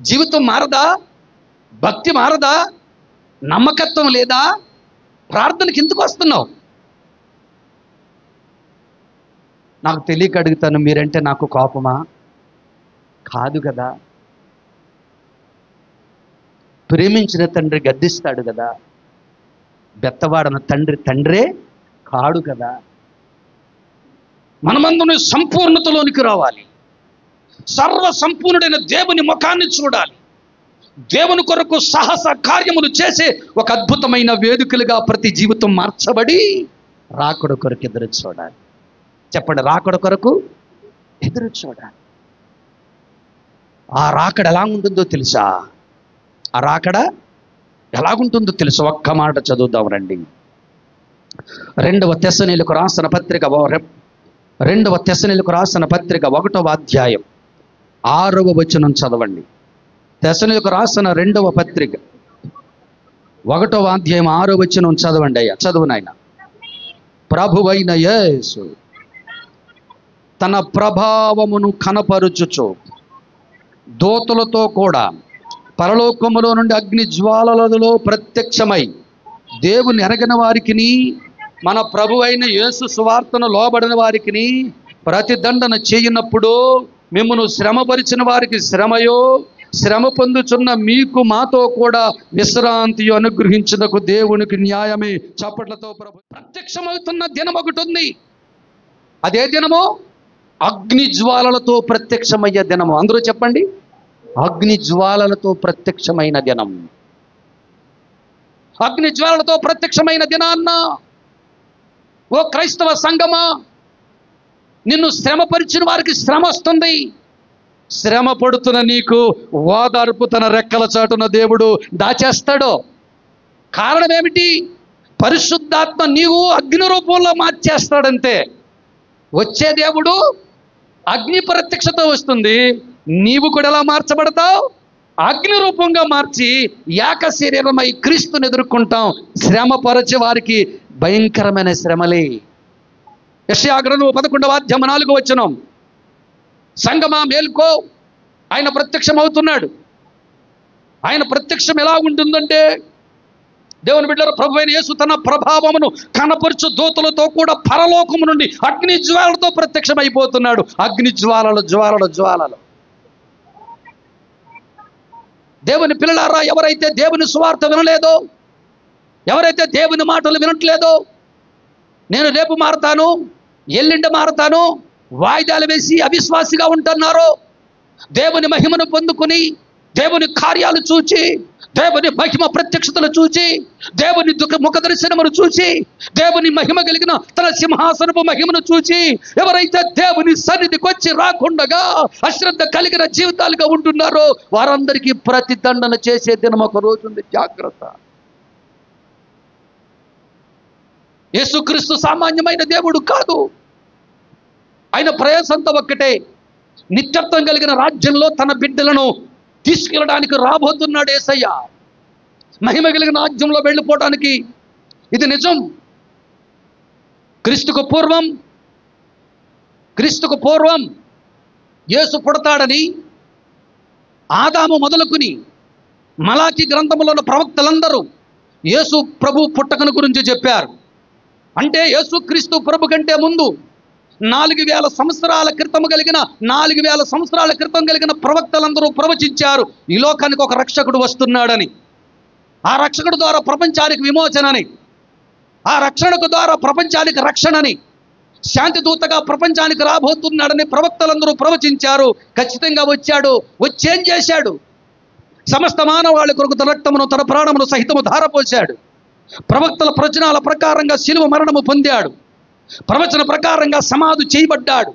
జీవితం మారదా? భక్తి మారదా? నమ్మకత్వం లేదా? ప్రార్థనకి ఎందుకు వస్తున్నావు? నాకు తెలియక అడుగుతాను, మీరంటే నాకు కోపమా? కాదు కదా. ప్రేమించిన తండ్రి గద్దిస్తాడు కదా. బెత్తవాడన తండ్రి తండ్రే కాడు కదా. మనమందరం సంపూర్ణతలోనికి రావాలి. సర్వ సంపూర్ణుడైన దేవుని ముఖాన్ని చూడాలి. దేవుని కొరకు సాహస కార్యములు చేసే ఒక అద్భుతమైన వేదికలుగా ప్రతి జీవితం మార్చబడి రాకడ కొరకు ఎదురు చూడాలి. చెప్పండి, రాకడ కొరకు ఎదురు చూడాలి. ఆ రాకడ ఎలా ఉంటుందో తెలుసా? ఆ రాకడ ఎలాగుంటుందో తెలుసు. ఒక్క మాట చదువుదాం రండి. 2వ తెస్సలోనికీయులకు రాసిన పత్రిక 1వ అధ్యాయం 6వ వచనం చదవండి. తెస్సలోనికీయులకు రాసిన 2వ పత్రిక 1వ అధ్యాయం 6వ వచనం చదవండి. అయ్యా చదువు నాయన. ప్రభువైన యేసు తన ప్రభావమును కనపరుచుచు దూతలతో కూడా పరలోకములో నుండి అగ్ని జ్వాలలలో ప్రత్యక్షమై దేవుని ఎరగని వారికిని మన ప్రభువైన యేసు సువార్తను లోబడిన వారికిని ప్రతిదండన చేయనప్పుడు మిమ్మును శ్రమపరిచిన వారికి శ్రమయో, శ్రమ పొందుచున్న మీకు మాతో కూడా విశ్రాంతి అనుగ్రహించుటకు దేవునికి న్యాయమే. చప్పట్లతో ప్రభు ప్రత్యక్షమవుతున్న దినం ఒకటి ఉంది. అదే దినము అగ్ని జ్వాలలతో ప్రత్యక్షమయ్యే దినము. అందరూ చెప్పండి, అగ్ని జ్వాలలతో ప్రత్యక్షమైన దినం. అగ్ని జ్వాలలతో ప్రత్యక్షమైన దినాన్న ఓ క్రైస్తవ సంఘమా, నిన్ను శ్రమపరిచిన వారికి శ్రమ వస్తుంది. శ్రమ పడుతున్న నీకు ఓదార్పు తన రెక్కల చాటున దేవుడు దాచేస్తాడు. కారణం ఏమిటి? పరిశుద్ధాత్మ నీవు అగ్ని రూపంలో మార్చేస్తాడంతే. వచ్చే దేవుడు అగ్ని ప్రత్యక్షత వస్తుంది. నీవు కూడా ఎలా మార్చబడతావు? అగ్ని రూపంగా మార్చి ఏక శరీరమై క్రీస్తుని ఎదుర్కొంటాం. శ్రమ పరచే వారికి భయంకరమైన శ్రమలే. యెషయా గ్రంథం 11వ అధ్యాయం 4వ వచనం. సంగమా మేల్కో, ఆయన ప్రత్యక్షమవుతున్నాడు. ఆయన ప్రత్యక్షం ఎలా ఉంటుందంటే, దేవుని బిడ్డల ప్రభువైన యేసు తన ప్రభావమును కనపరుచు దూతలతో కూడా పరలోకము నుండి అగ్ని జ్వాలలతో ప్రత్యక్షమైపోతున్నాడు. అగ్ని జ్వాలలు జ్వాలలు జ్వాలలు. దేవుని పిల్లలారా, ఎవరైతే దేవుని సువార్త వినలేదో, ఎవరైతే దేవుని మాటలు వినట్లేదో, నేను రేపు మారతాను, ఎల్లుండి మారతాను, వాయిదాలు వేసి అవిశ్వాసిగా ఉంటున్నారో, దేవుని మహిమను పొందుకుని దేవుని కార్యాలు చూచి, దేవుని మహిమ ప్రత్యక్షతలు చూచి, దేవుని ముఖ దర్శనమును చూచి, దేవుని మహిమ కలిగిన తన సింహాసనపు మహిమను చూచి ఎవరైతే దేవుని సన్నిధికి వచ్చి రాకుండగా అశ్రద్ధ కలిగిన జీవితాలుగా ఉంటున్నారో వారందరికీ ప్రతిదండన చేసే దినం ఒక రోజు ఉంది. జాగ్రత్త. యేసుక్రీస్తు సామాన్యమైన దేవుడు కాదు. ఆయన ప్రయాసంతా ఒక్కటే, నిత్యత్వం కలిగిన రాజ్యంలో తన బిడ్డలను తీసుకెళ్ళడానికి రాబోతున్నాడు యేసయ్య. మహిమ కలిగిన రాజ్యంలో వెళ్ళిపోవడానికి ఇది నిజం. క్రీస్తుకు పూర్వం యేసు పుడతాడని ఆదాము మొదలుకుని మలాకి గ్రంథంలో ఉన్న ప్రవక్తలందరూ యేసు ప్రభు పుట్టకను గురించి చెప్పారు. అంటే యేసు క్రీస్తు ప్రభు కంటే ముందు 4000 సంవత్సరాల క్రితం కలిగిన ప్రవక్తలందరూ ప్రవచించారు ఈ లోకానికి ఒక రక్షకుడు వస్తున్నాడని. ఆ రక్షకుడు ద్వారా ప్రపంచానికి విమోచనని, ఆ రక్షణకు ద్వారా ప్రపంచానికి రక్షణని, శాంతి దూతగా ప్రపంచానికి రాబోతున్నాడని ప్రవక్తలందరూ ప్రవచించారు. ఖచ్చితంగా వచ్చాడు. వచ్చేం చేశాడు? సమస్త మానవాళి కొరకు తన రక్తమును తన ప్రాణమును సహితము ధారపోశాడు. ప్రవక్తల ప్రవచనాల ప్రకారంగా శిలువ మరణము పొందాడు. ప్రవచన ప్రకారంగా సమాధి చేయబడ్డాడు.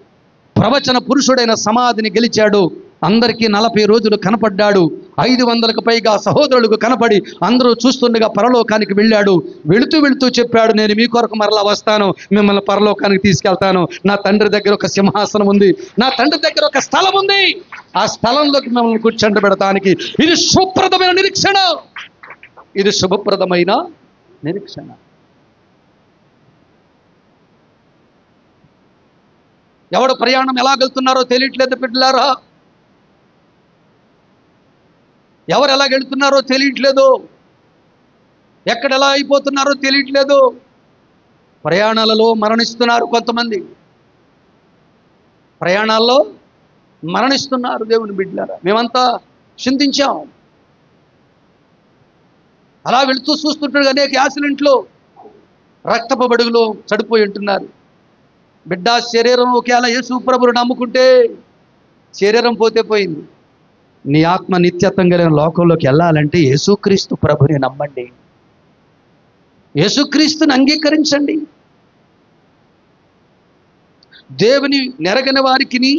ప్రవచన పురుషుడైన సమాధిని గెలిచాడు. అందరికీ 40 రోజులు కనపడ్డాడు. 500కు పైగా సహోదరులకు కనపడి అందరూ చూస్తుండగా పరలోకానికి వెళ్ళాడు. వెళుతూ చెప్పాడు, నేను మీ కొరకు మరలా వస్తాను, మిమ్మల్ని పరలోకానికి తీసుకెళ్తాను. నా తండ్రి దగ్గర ఒక సింహాసనం ఉంది, నా తండ్రి దగ్గర ఒక స్థలం ఉంది, ఆ స్థలంలోకి మిమ్మల్ని కూర్చోబెడతానికి. ఇది శుభప్రదమైన నిరీక్షణ. ఇది శుభప్రదమైన నిరీక్షణ. ఎవడు ప్రయాణం ఎలా వెళ్తున్నారో తెలియట్లేదు బిడ్డలారా. ఎవరు ఎలా వెళుతున్నారో తెలియట్లేదు, ఎక్కడ ఎలా అయిపోతున్నారో తెలియట్లేదు. ప్రయాణాలలో మరణిస్తున్నారు, కొంతమంది ప్రయాణాల్లో మరణిస్తున్నారు. దేవుని బిడ్డలారా, మేమంతా చింతించాం. అలా వెళుతూ చూస్తుంటారు అనేక యాక్సిడెంట్లు, రక్తపు బడుగులో చడిపోయి ఉంటున్నారు. బిడ్డ, శరీరం ఒకవేళ యేసు ప్రభువును నమ్ముకుంటే శరీరం పోతే పోయింది. నీ ఆత్మ నిత్యత్వం కలిగిన లోకంలోకి వెళ్ళాలంటే యేసుక్రీస్తు ప్రభుని నమ్మండి, యేసుక్రీస్తుని అంగీకరించండి. దేవుని నెరగని వారికిని,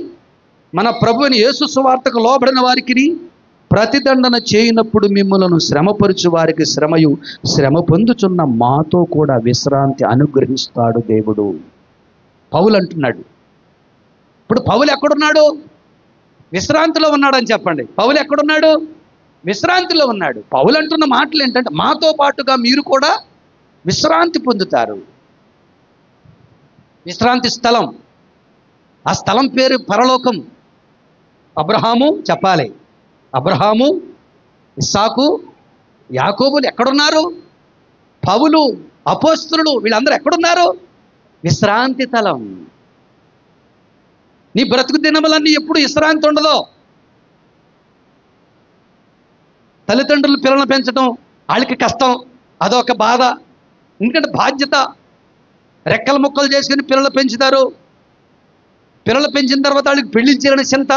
మన ప్రభువుని యేసు సువార్తకు లోబడిన వారికిని ప్రతిదండన చేయనప్పుడు మిమ్మలను శ్రమపరుచు వారికి శ్రమయు, శ్రమ పొందుచున్న మాతో కూడా విశ్రాంతి అనుగ్రహిస్తాడు దేవుడు. పౌలు అంటున్నాడు. ఇప్పుడు పౌలు ఎక్కడున్నాడు? విశ్రాంతిలో ఉన్నాడని చెప్పండి. పౌలు ఎక్కడున్నాడు? విశ్రాంతిలో ఉన్నాడు. పౌలు అంటున్న మాటలు ఏంటంటే, మాతో పాటుగా మీరు కూడా విశ్రాంతి పొందుతారు. విశ్రాంతి స్థలం, ఆ స్థలం పేరు పరలోకం. అబ్రహాము చెప్పాలి, అబ్రహాము, ఇస్సాకు, యాకోబులు ఎక్కడున్నారు? పౌలు, అపోస్తలులు వీళ్ళందరూ ఎక్కడున్నారు? విశ్రాంతి స్థలం. నీ బ్రతుకు దినములన్నీ ఎప్పుడు విశ్రాంతి ఉండదో. తల్లిదండ్రులు పిల్లలను పెంచడం వాళ్ళకి కష్టం, అదొక బాధ. ఎందుకంటే బాధ్యత, రెక్కల ముక్కలు చేసుకుని పిల్లలు పెంచుతారు. పిల్లలు పెంచిన తర్వాత వాళ్ళకి పెళ్లి చేయాలని చింత,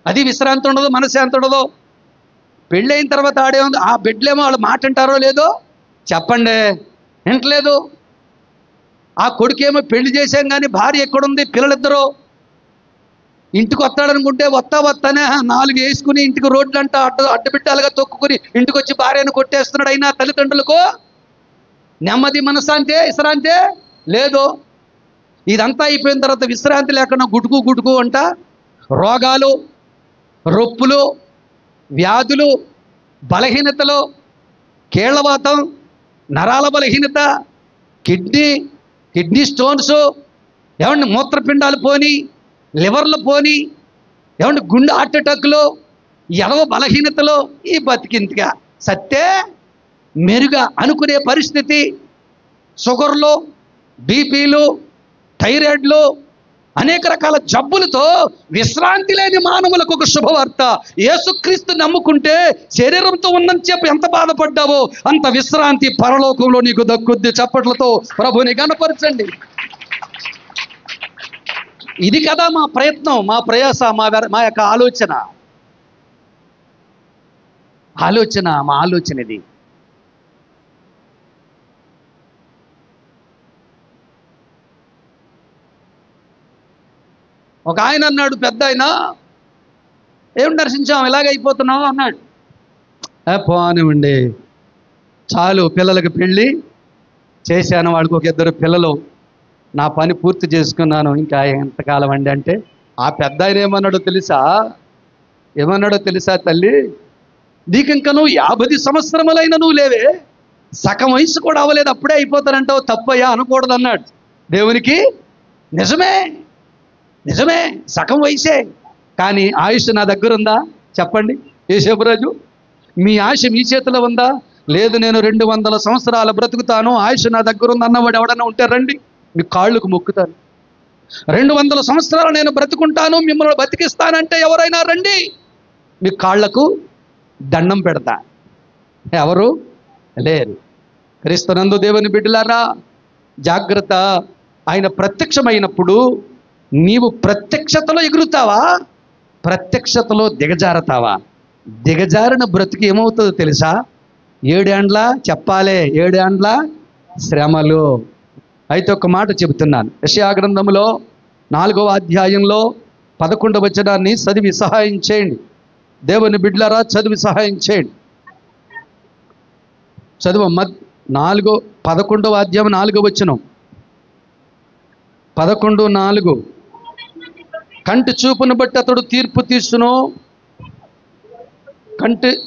అది విశ్రాంతి ఉండదు, మనశ్శాంతి ఉండదు. పెళ్ళి అయిన తర్వాత ఆడేముంది, ఆ బిడ్డలేమో వాళ్ళు మాట అంటారో లేదో చెప్పండి, వింటలేదు. ఆ కొడుకేమో పెళ్లి చేసాం కానీ భార్య ఎక్కడుంది, పిల్లలిద్దరూ ఇంటికి వస్తాడనుకుంటే వస్తానే 4 వేసుకుని ఇంటికి రోడ్లంట అడ్డబిడ్డాలుగా తొక్కుని ఇంటికి వచ్చి భార్యను కొట్టేస్తున్నాడు. అయినా తల్లిదండ్రులకు నెమ్మది, మనశ్శాంతి, విశ్రాంతి లేదు. ఇదంతా అయిపోయిన తర్వాత విశ్రాంతి లేకుండా గుటుకు అంట రోగాలు, రొప్పులు, వ్యాధులు, బలహీనతలు, కీళ్లవాతం, నరాల బలహీనత, కిడ్నీ స్టోన్స్, ఏమండి మూత్రపిండాలు పోని, లివర్లు పోని, ఏమంటే గుండె హార్ట్ అటాక్లు, ఎడవ బలహీనతలు, ఈ బతికింతగా సత్తే మెరుగా అనుకునే పరిస్థితి. షుగర్లు, బీపీలు, థైరాయిడ్లు, అనేక రకాల జబ్బులతో విశ్రాంతి లేని మానవులకు ఒక శుభవార్త. యేసుక్రీస్తు నమ్ముకుంటే శరీరంతో ఉన్నంత చెప్పి ఎంత బాధపడ్డావో అంత విశ్రాంతి పరలోకంలో నీకు దక్కుద్ది. చప్పట్లతో ప్రభుని గణపరచండి. ఇది కదా మా ప్రయత్నం, మా ప్రయాస, మా యొక్క ఆలోచన. మా ఆలోచన ఇది. ఒక ఆయన అన్నాడు, పెద్ద ఆయన, ఏం దర్శించాం ఇలాగైపోతున్నావు అన్నాడు. పోనివ్వండి, చాలు, పిల్లలకి పెళ్ళి చేశాను, వాడికి ఒక 2 పిల్లలు, నా పని పూర్తి చేసుకున్నాను, ఇంకా ఎంతకాలం అండి అంటే, ఆ పెద్ద ఆయన ఏమన్నాడో తెలుసా తల్లి, నీకు ఇంకా నువ్వు 50 సంవత్సరములైన నువ్వు లేవే, సగం వయసు కూడా అవ్వలేదు, అప్పుడే అయిపోతానంటావు, తప్పయ్యా అనకూడదు అన్నాడు. దేవునికి నిజమే సగం వయసే, కానీ ఆయుష్ నా దగ్గర ఉందా చెప్పండి యేసేపురాజు? మీ ఆయుష్ మీ చేతిలో ఉందా? లేదు, నేను 200 సంవత్సరాలు బ్రతుకుతాను, ఆయుష్ నా దగ్గర ఉంది అన్నవాడు ఎవడన్నా ఉంటే రండి, మీ కాళ్ళకు మొక్కుతాను. 200 సంవత్సరాలు నేను బ్రతుకుంటాను, మిమ్మల్ని బతికిస్తానంటే ఎవరైనా రండి, మీ కాళ్లకు దండం పెడతా. ఎవరు లేరు. క్రీస్తునందు దేవుని బిడ్డలారా, జాగ్రత్త. ఆయన ప్రత్యక్షమైనప్పుడు నీవు ప్రత్యక్షతలో ఎగురుతావా, ప్రత్యక్షతలో దిగజారతావా? దిగజారిన బ్రతుకు ఏమవుతుందో తెలుసా? 7 ఏండ్ల చెప్పాలే, 7 ఏండ్ల శ్రమలు. అయితే ఒక మాట చెబుతున్నాను. యెషయా గ్రంథంలో 4వ అధ్యాయంలో 11వ వచనాన్ని చదివి సహాయం చేయండి. దేవుని బిడ్డలారా, చదివి సహాయం చేయండి. చదువు. 11వ అధ్యాయం 4వ వచనం. 11:4. కంటి చూపును బట్టి అతడు తీర్పు తీర్చును,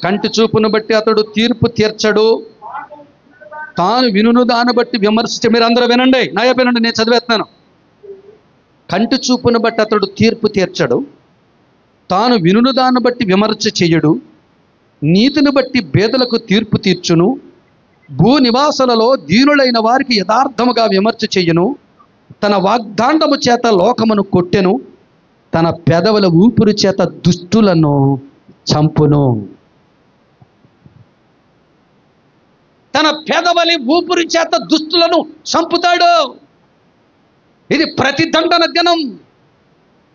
కంటి చూపును బట్టి అతడు తీర్పు తీర్చడు, తాను వినును దాన్ని బట్టి విమర్శించే. మీరు అందరూ వినండి, వినండి, నేను చదివేస్తున్నాను. కంటి చూపును బట్టి అతడు తీర్పు తీర్చడు, తాను వినును దాన్ని బట్టి విమర్శ చెయ్యడు, నీతిని బట్టి పేదలకు తీర్పు తీర్చును, భూనివాసులలో దీనులైన వారికి యథార్థముగా విమర్శ చెయ్యును, తన వాగ్దాండము చేత లోకమును కొట్టెను, తన పెదవుల ఊపిరి చేత దుష్టులను చంపును. తన పెదవుల ఊపిరి చేత దుష్టులను చంపుతాడు. ఇది ప్రతిదండన దినం,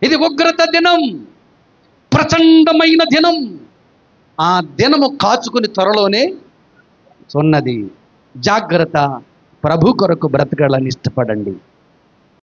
ఇది ఉగ్రత దినం, ప్రచండమైన దినం. ఆ దినము కాచుకుని త్వరలోనే ఉన్నది. జాగ్రత్త. ప్రభు కొరకు బ్రతకాలని ఇష్టపడండి.